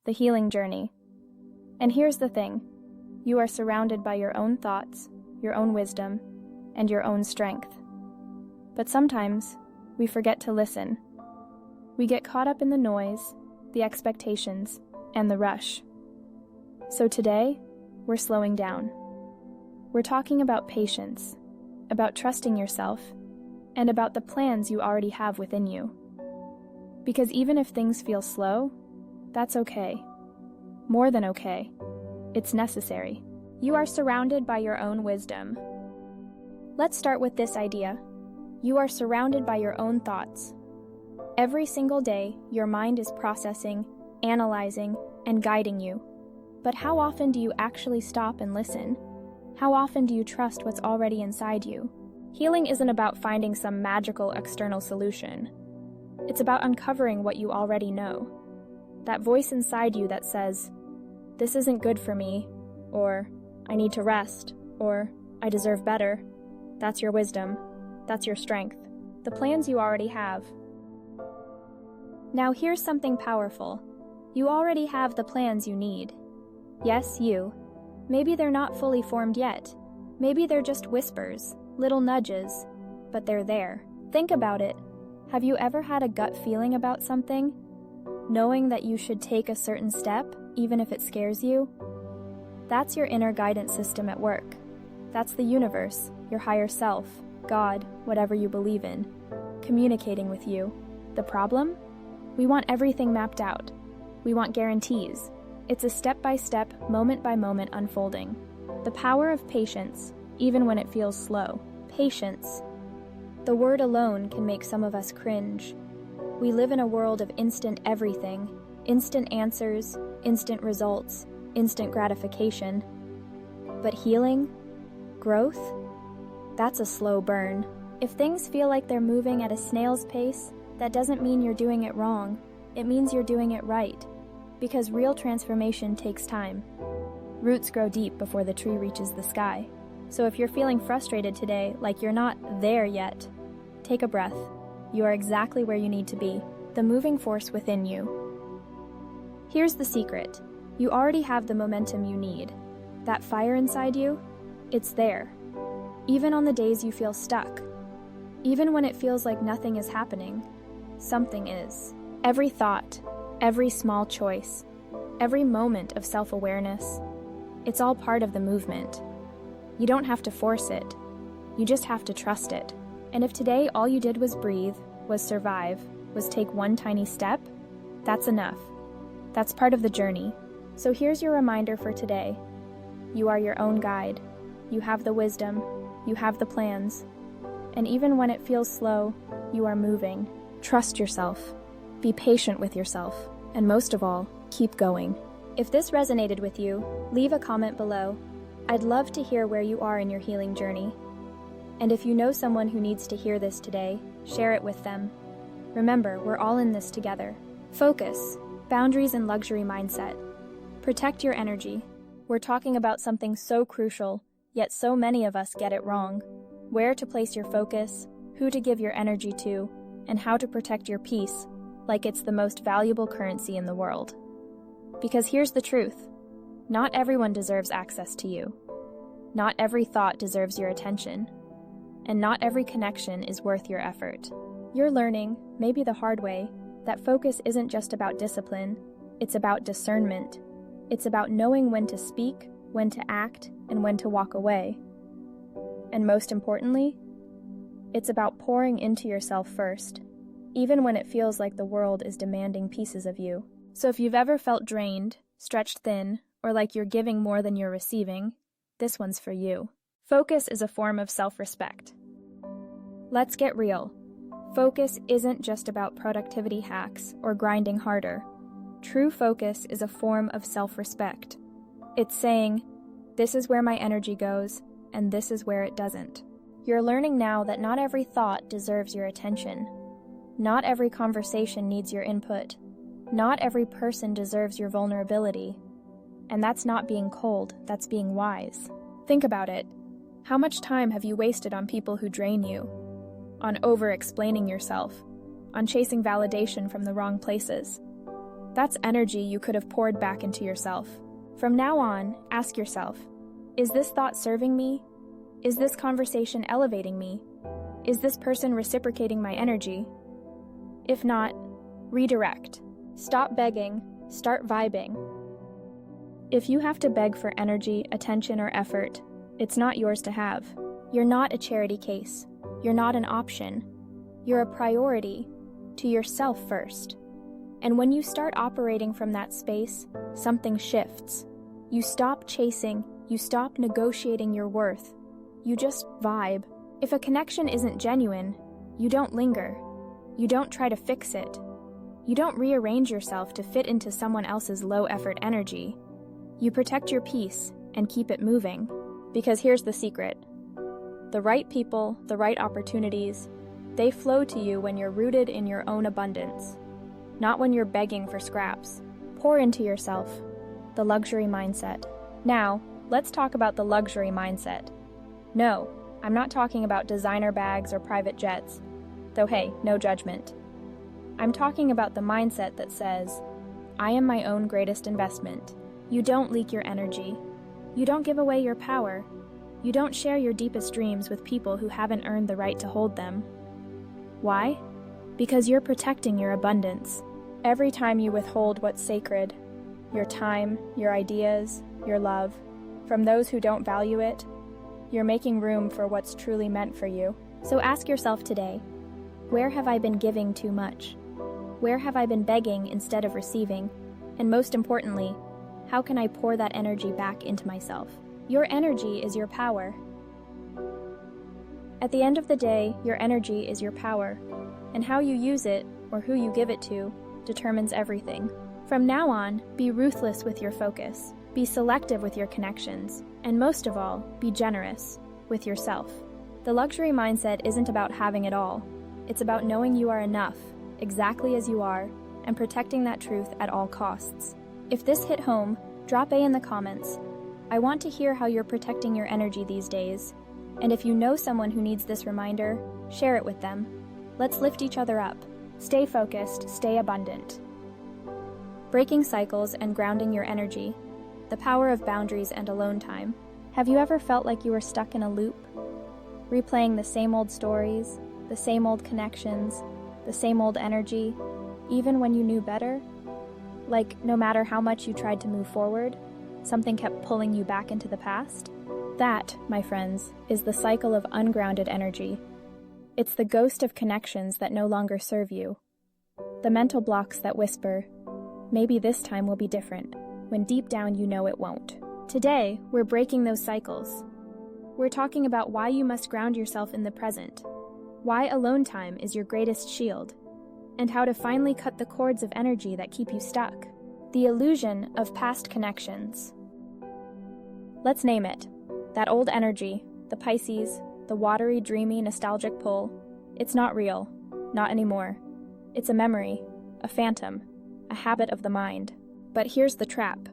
the healing journey. And here's the thing, you are surrounded by your own thoughts, your own wisdom, and your own strength. But sometimes we forget to listen. We get caught up in the noise, the expectations, and the rush. So today, we're slowing down. We're talking about patience, about trusting yourself, and about the plans you already have within you. Because even if things feel slow, that's okay. More than okay. It's necessary. You are surrounded by your own wisdom. Let's start with this idea. You are surrounded by your own thoughts. Every single day, your mind is processing, analyzing, and guiding you. But how often do you actually stop and listen? How often do you trust what's already inside you? Healing isn't about finding some magical external solution. It's about uncovering what you already know. That voice inside you that says, "This isn't good for me," or "I need to rest," or "I deserve better." That's your wisdom. That's your strength. The plans you already have. Now here's something powerful. You already have the plans you need. Yes, you. Maybe they're not fully formed yet. Maybe they're just whispers, little nudges, but they're there. Think about it. Have you ever had a gut feeling about something? Knowing that you should take a certain step, even if it scares you? That's your inner guidance system at work. That's the universe, your higher self, God, whatever you believe in, communicating with you. The problem? We want everything mapped out. We want guarantees. It's a step-by-step, moment-by-moment unfolding. The power of patience, even when it feels slow. Patience. The word alone can make some of us cringe. We live in a world of instant everything, instant answers, instant results, instant gratification. But healing, growth, that's a slow burn. If things feel like they're moving at a snail's pace, that doesn't mean you're doing it wrong. It means you're doing it right. Because real transformation takes time. Roots grow deep before the tree reaches the sky. So if you're feeling frustrated today, like you're not there yet, take a breath. You are exactly where you need to be, the moving force within you. Here's the secret. You already have the momentum you need. That fire inside you, it's there. Even on the days you feel stuck. Even when it feels like nothing is happening, something is. Every thought, every small choice, every moment of self-awareness, it's all part of the movement. You don't have to force it. You just have to trust it. And if today all you did was breathe, was survive, was take one tiny step, that's enough. That's part of the journey. So here's your reminder for today. You are your own guide. You have the wisdom. You have the plans. And even when it feels slow, you are moving. Trust yourself. Be patient with yourself. And most of all, keep going. If this resonated with you, leave a comment below. I'd love to hear where you are in your healing journey. And if you know someone who needs to hear this today, share it with them. Remember, we're all in this together. Focus, boundaries and luxury mindset. Protect your energy. We're talking about something so crucial, yet so many of us get it wrong. Where to place your focus, who to give your energy to, and how to protect your peace, like it's the most valuable currency in the world. Because here's the truth. Not everyone deserves access to you. Not every thought deserves your attention. And not every connection is worth your effort. You're learning, maybe the hard way, that focus isn't just about discipline, it's about discernment. It's about knowing when to speak, when to act, and when to walk away. And most importantly, it's about pouring into yourself first, even when it feels like the world is demanding pieces of you. So if you've ever felt drained, stretched thin, or like you're giving more than you're receiving, this one's for you. Focus is a form of self-respect. Let's get real. Focus isn't just about productivity hacks or grinding harder. True focus is a form of self-respect. It's saying, this is where my energy goes, and this is where it doesn't. You're learning now that not every thought deserves your attention. Not every conversation needs your input. Not every person deserves your vulnerability. And that's not being cold, that's being wise. Think about it. How much time have you wasted on people who drain you? On over-explaining yourself? On chasing validation from the wrong places? That's energy you could have poured back into yourself. From now on, ask yourself, is this thought serving me? Is this conversation elevating me? Is this person reciprocating my energy? If not, redirect. Stop begging, start vibing. If you have to beg for energy, attention, or effort, it's not yours to have. You're not a charity case. You're not an option. You're a priority to yourself first. And when you start operating from that space, something shifts. You stop chasing, you stop negotiating your worth. You just vibe. If a connection isn't genuine, you don't linger. You don't try to fix it. You don't rearrange yourself to fit into someone else's low-effort energy. You protect your peace and keep it moving. Because here's the secret. The right people, the right opportunities, they flow to you when you're rooted in your own abundance, not when you're begging for scraps. Pour into yourself. The luxury mindset. Now, let's talk about the luxury mindset. No, I'm not talking about designer bags or private jets, though hey, no judgment. I'm talking about the mindset that says, I am my own greatest investment. You don't leak your energy. You don't give away your power. You don't share your deepest dreams with people who haven't earned the right to hold them. Why? Because you're protecting your abundance. Every time you withhold what's sacred, your time, your ideas, your love, from those who don't value it, you're making room for what's truly meant for you. So ask yourself today, where have I been giving too much? Where have I been begging instead of receiving? And most importantly, how can I pour that energy back into myself? Your energy is your power. At the end of the day, your energy is your power, and how you use it, or who you give it to, determines everything. From now on, be ruthless with your focus, be selective with your connections, and most of all, be generous with yourself. The luxury mindset isn't about having it all. It's about knowing you are enough, exactly as you are, and protecting that truth at all costs. If this hit home, drop A in the comments. I want to hear how you're protecting your energy these days. And if you know someone who needs this reminder, share it with them. Let's lift each other up. Stay focused, stay abundant. Breaking cycles and grounding your energy. The power of boundaries and alone time. Have you ever felt like you were stuck in a loop? Replaying the same old stories, the same old connections, the same old energy, even when you knew better? Like, no matter how much you tried to move forward, something kept pulling you back into the past? That, my friends, is the cycle of ungrounded energy. It's the ghost of connections that no longer serve you. The mental blocks that whisper, maybe this time will be different, when deep down you know it won't. Today, we're breaking those cycles. We're talking about why you must ground yourself in the present, why alone time is your greatest shield, and how to finally cut the cords of energy that keep you stuck. The illusion of past connections. Let's name it. That old energy, the Pisces, the watery, dreamy, nostalgic pull, it's not real, not anymore. It's a memory, a phantom, a habit of the mind. But here's the trap.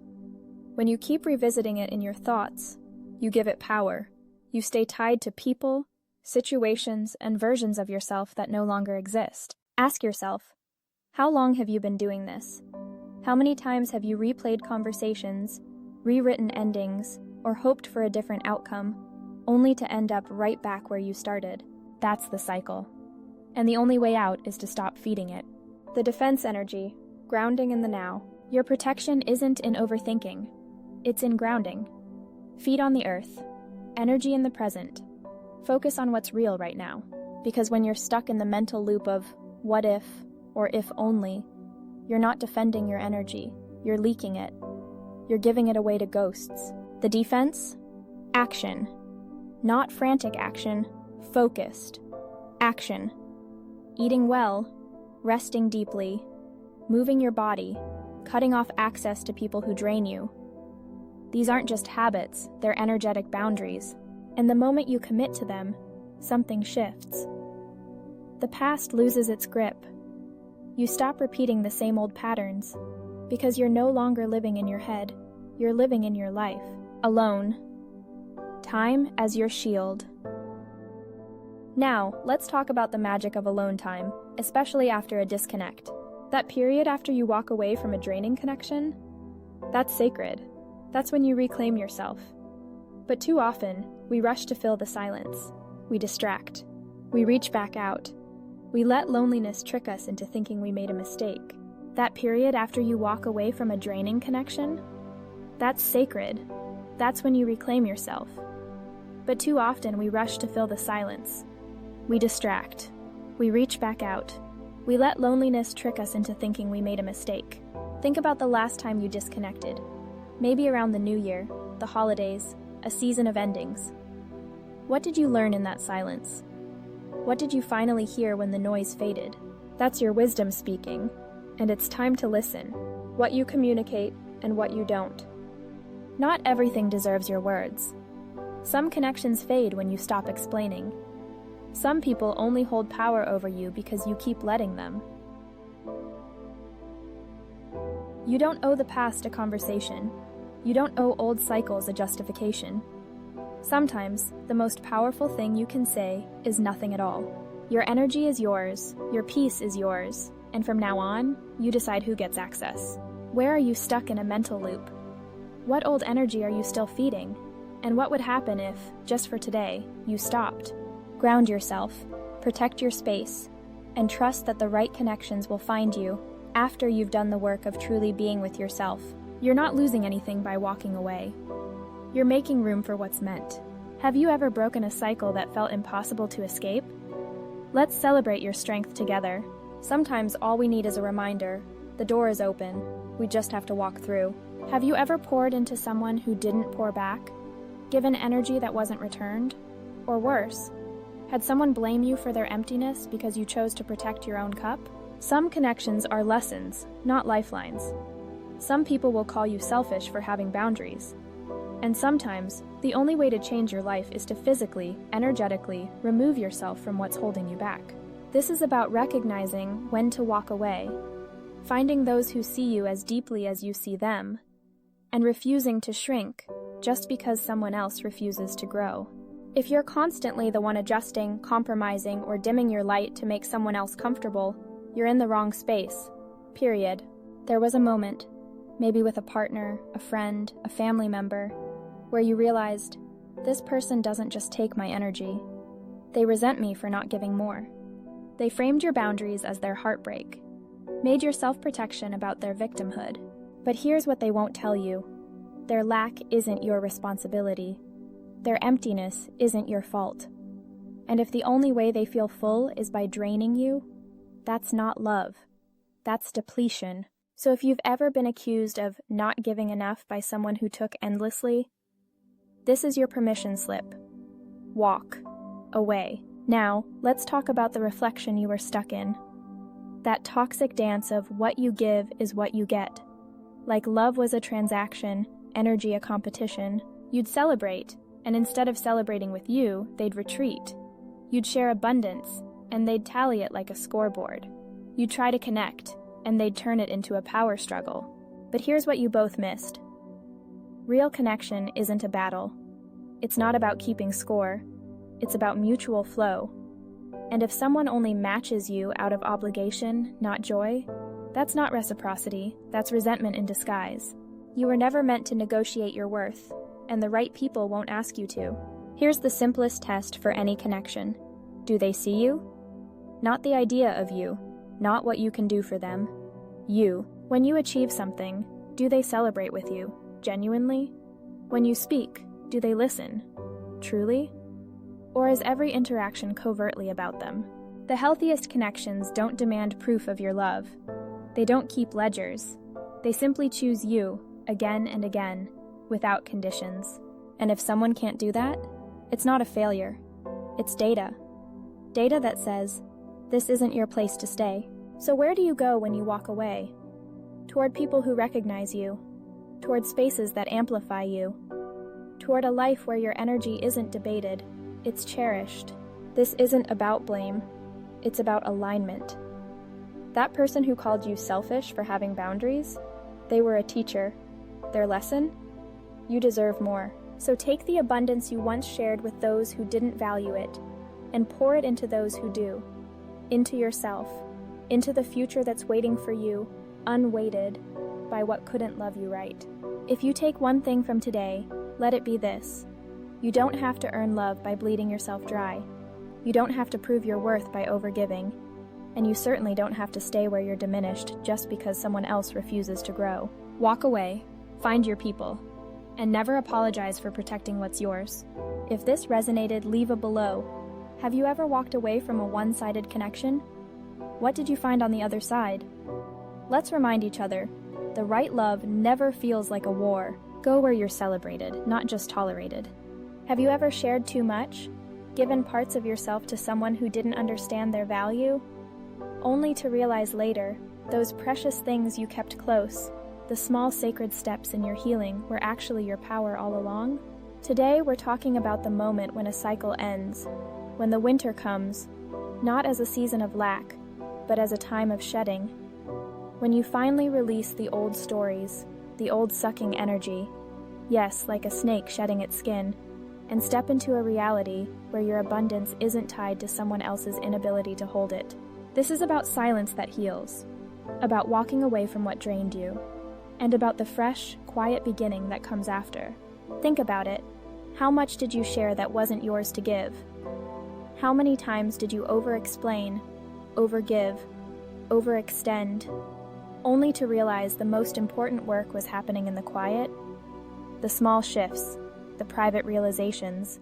When you keep revisiting it in your thoughts, you give it power. You stay tied to people, situations, and versions of yourself that no longer exist. Ask yourself, how long have you been doing this? How many times have you replayed conversations, rewritten endings, or hoped for a different outcome, only to end up right back where you started? That's the cycle. And the only way out is to stop feeding it. The defense energy, grounding in the now. Your protection isn't in overthinking. It's in grounding. Feed on the earth. Energy in the present. Focus on what's real right now. Because when you're stuck in the mental loop of what if, or if only, you're not defending your energy. You're leaking it. You're giving it away to ghosts. The defense? Action. Not frantic action, focused. Action. Eating well, resting deeply, moving your body, cutting off access to people who drain you. These aren't just habits, they're energetic boundaries. And the moment you commit to them, something shifts. The past loses its grip. You stop repeating the same old patterns, because you're no longer living in your head, you're living in your life, alone. Time as your shield. Now, let's talk about the magic of alone time, especially after a disconnect. That period after you walk away from a draining connection? That's sacred. That's when you reclaim yourself. But too often, we rush to fill the silence. We distract. We reach back out. We let loneliness trick us into thinking we made a mistake. That period after you walk away from a draining connection? That's sacred. That's when you reclaim yourself. But too often, we rush to fill the silence. We distract. We reach back out. We let loneliness trick us into thinking we made a mistake. Think about the last time you disconnected. Maybe around the new year, the holidays, a season of endings. What did you learn in that silence? What did you finally hear when the noise faded? That's your wisdom speaking, and it's time to listen. What you communicate and what you don't. Not everything deserves your words. Some connections fade when you stop explaining. Some people only hold power over you because you keep letting them. You don't owe the past a conversation. You don't owe old cycles a justification. Sometimes, the most powerful thing you can say is nothing at all. Your energy is yours, your peace is yours, and from now on, you decide who gets access. Where are you stuck in a mental loop? What old energy are you still feeding? And what would happen if, just for today, you stopped? Ground yourself, protect your space, and trust that the right connections will find you after you've done the work of truly being with yourself. You're not losing anything by walking away. You're making room for what's meant. Have you ever broken a cycle that felt impossible to escape? Let's celebrate your strength together. Sometimes all we need is a reminder. The door is open. We just have to walk through. Have you ever poured into someone who didn't pour back? Given energy that wasn't returned? Or worse, had someone blame you for their emptiness because you chose to protect your own cup? Some connections are lessons, not lifelines. Some people will call you selfish for having boundaries. And sometimes, the only way to change your life is to physically, energetically, remove yourself from what's holding you back. This is about recognizing when to walk away, finding those who see you as deeply as you see them, and refusing to shrink just because someone else refuses to grow. If you're constantly the one adjusting, compromising, or dimming your light to make someone else comfortable, you're in the wrong space. Period. There was a moment, maybe with a partner, a friend, a family member, where you realized, this person doesn't just take my energy. They resent me for not giving more. They framed your boundaries as their heartbreak, made your self-protection about their victimhood. But here's what they won't tell you. Their lack isn't your responsibility. Their emptiness isn't your fault. And if the only way they feel full is by draining you, that's not love. That's depletion. So if you've ever been accused of not giving enough by someone who took endlessly, this is your permission slip. Walk away. Now, let's talk about the reflection you were stuck in. That toxic dance of what you give is what you get. Like love was a transaction, energy a competition, you'd celebrate, and instead of celebrating with you, they'd retreat. You'd share abundance, and they'd tally it like a scoreboard. You'd try to connect, and they'd turn it into a power struggle. But here's what you both missed. Real connection isn't a battle. It's not about keeping score. It's about mutual flow. And if someone only matches you out of obligation, not joy, that's not reciprocity, that's resentment in disguise. You were never meant to negotiate your worth, and the right people won't ask you to. Here's the simplest test for any connection. Do they see you? Not the idea of you, not what you can do for them. You. When you achieve something, do they celebrate with you, genuinely? When you speak, do they listen, truly? Or is every interaction covertly about them? The healthiest connections don't demand proof of your love. They don't keep ledgers. They simply choose you, again and again, without conditions. And if someone can't do that, it's not a failure. It's data. Data that says, this isn't your place to stay. So where do you go when you walk away? Toward people who recognize you. Toward spaces that amplify you. Toward a life where your energy isn't debated, it's cherished. This isn't about blame. It's about alignment. That person who called you selfish for having boundaries, they were a teacher. Their lesson? You deserve more. So take the abundance you once shared with those who didn't value it, and pour it into those who do. Into yourself. into the future that's waiting for you, unweighted by what couldn't love you right. If you take one thing from today, let it be this. You don't have to earn love by bleeding yourself dry. You don't have to prove your worth by overgiving. And you certainly don't have to stay where you're diminished just because someone else refuses to grow. Walk away, find your people, and never apologize for protecting what's yours. If this resonated, leave a below. Have you ever walked away from a one-sided connection? What did you find on the other side? Let's remind each other, the right love never feels like a war. Go where you're celebrated, not just tolerated. Have you ever shared too much? Given parts of yourself to someone who didn't understand their value? Only to realize later, those precious things you kept close, the small sacred steps in your healing, were actually your power all along? Today, we're talking about the moment when a cycle ends, when the winter comes, not as a season of lack, but as a time of shedding. When you finally release the old stories, the old sucking energy, yes, like a snake shedding its skin, and step into a reality where your abundance isn't tied to someone else's inability to hold it. This is about silence that heals, about walking away from what drained you, and about the fresh, quiet beginning that comes after. Think about it. How much did you share that wasn't yours to give? How many times did you over-explain, over-give, overextend, only to realize the most important work was happening in the quiet? The small shifts, the private realizations,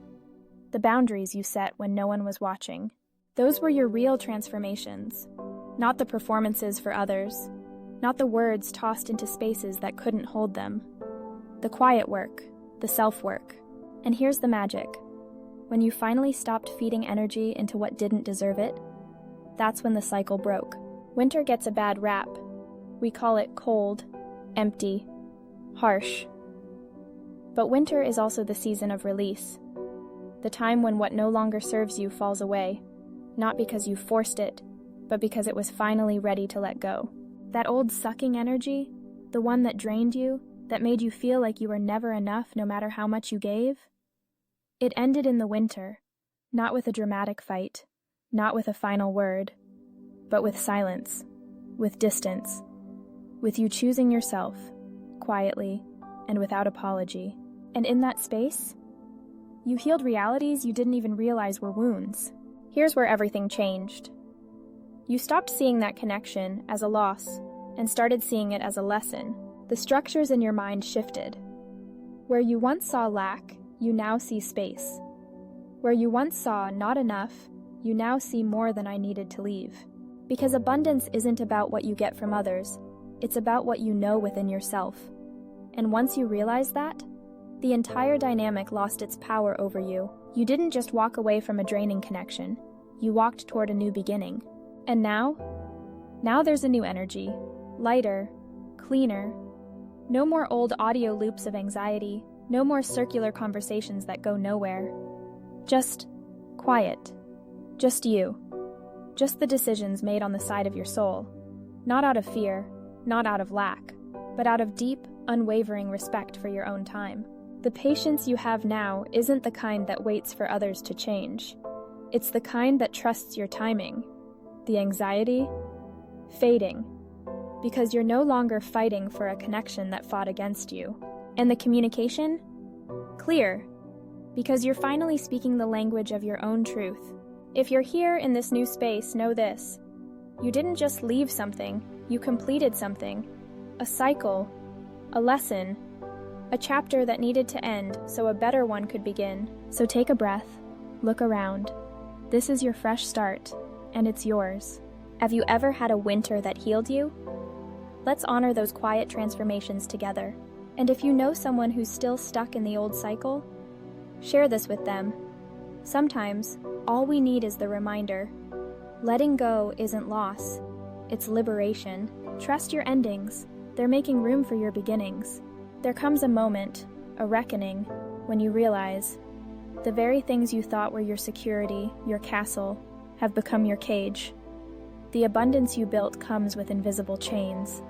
the boundaries you set when no one was watching. Those were your real transformations, not the performances for others, not the words tossed into spaces that couldn't hold them. The quiet work, the self-work. And here's the magic. When you finally stopped feeding energy into what didn't deserve it, that's when the cycle broke. Winter gets a bad rap. We call it cold, empty, harsh. But winter is also the season of release, the time when what no longer serves you falls away, not because you forced it, but because it was finally ready to let go. That old sucking energy, the one that drained you, that made you feel like you were never enough no matter how much you gave, it ended in the winter, not with a dramatic fight, not with a final word, but with silence, with distance, with you choosing yourself, quietly, and without apology. And in that space, you healed realities you didn't even realize were wounds. Here's where everything changed. You stopped seeing that connection as a loss and started seeing it as a lesson. The structures in your mind shifted. Where you once saw lack, you now see space. Where you once saw not enough, you now see more than I needed to leave. Because abundance isn't about what you get from others, it's about what you know within yourself. And once you realize that, the entire dynamic lost its power over you. You didn't just walk away from a draining connection, you walked toward a new beginning. And now there's a new energy, lighter, cleaner. No more old audio loops of anxiety, no more circular conversations that go nowhere. Just quiet. Just you. Just the decisions made on the side of your soul. Not out of fear, not out of lack, but out of deep, unwavering respect for your own time. The patience you have now isn't the kind that waits for others to change. It's the kind that trusts your timing. The anxiety? Fading. Because you're no longer fighting for a connection that fought against you. And the communication? Clear. Because you're finally speaking the language of your own truth. If you're here in this new space, know this. You didn't just leave something, you completed something. A cycle, a lesson, a chapter that needed to end so a better one could begin. So take a breath, look around. This is your fresh start, and it's yours. Have you ever had a winter that healed you? Let's honor those quiet transformations together. And if you know someone who's still stuck in the old cycle, share this with them. Sometimes, all we need is the reminder. Letting go isn't loss, it's liberation. Trust your endings. They're making room for your beginnings. There comes a moment, a reckoning, when you realize the very things you thought were your security, your castle, have become your cage. The abundance you built comes with invisible chains.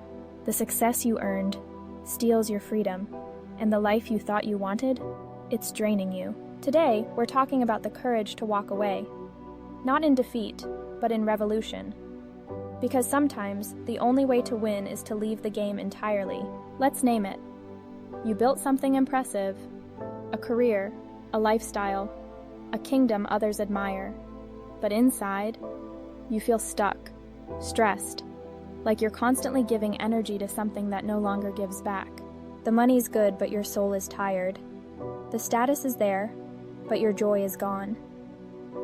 The success you earned steals your freedom, and the life you thought you wanted, it's draining you. Today, we're talking about the courage to walk away. Not in defeat, but in revolution. Because sometimes the only way to win is to leave the game entirely. Let's name it. You built something impressive, a career, a lifestyle, a kingdom others admire. But inside, you feel stuck, stressed, like you're constantly giving energy to something that no longer gives back. The money's good, but your soul is tired. The status is there, but your joy is gone.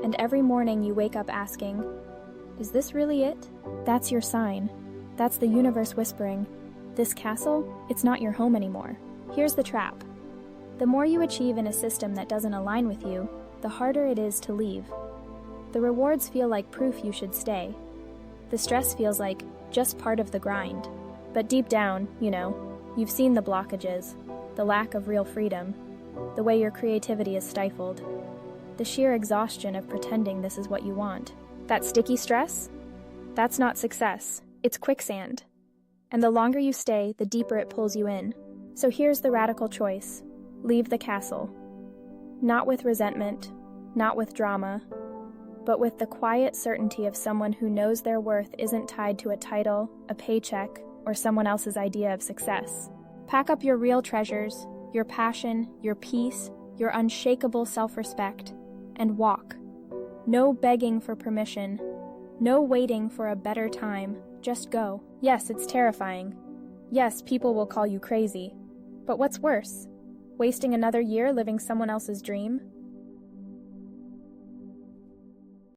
And every morning you wake up asking, is this really it? That's your sign. That's the universe whispering, this castle, it's not your home anymore. Here's the trap. The more you achieve in a system that doesn't align with you, the harder it is to leave. The rewards feel like proof you should stay. The stress feels like just part of the grind. But deep down, you've seen the blockages, the lack of real freedom, the way your creativity is stifled, the sheer exhaustion of pretending this is what you want. That sticky stress? That's not success, it's quicksand. And the longer you stay, the deeper it pulls you in. So here's the radical choice. Leave the castle. Not with resentment, not with drama, but with the quiet certainty of someone who knows their worth isn't tied to a title, a paycheck, or someone else's idea of success. Pack up your real treasures, your passion, your peace, your unshakable self-respect, and walk. No begging for permission, no waiting for a better time, just go. Yes, it's terrifying. Yes, people will call you crazy. But what's worse? Wasting another year living someone else's dream?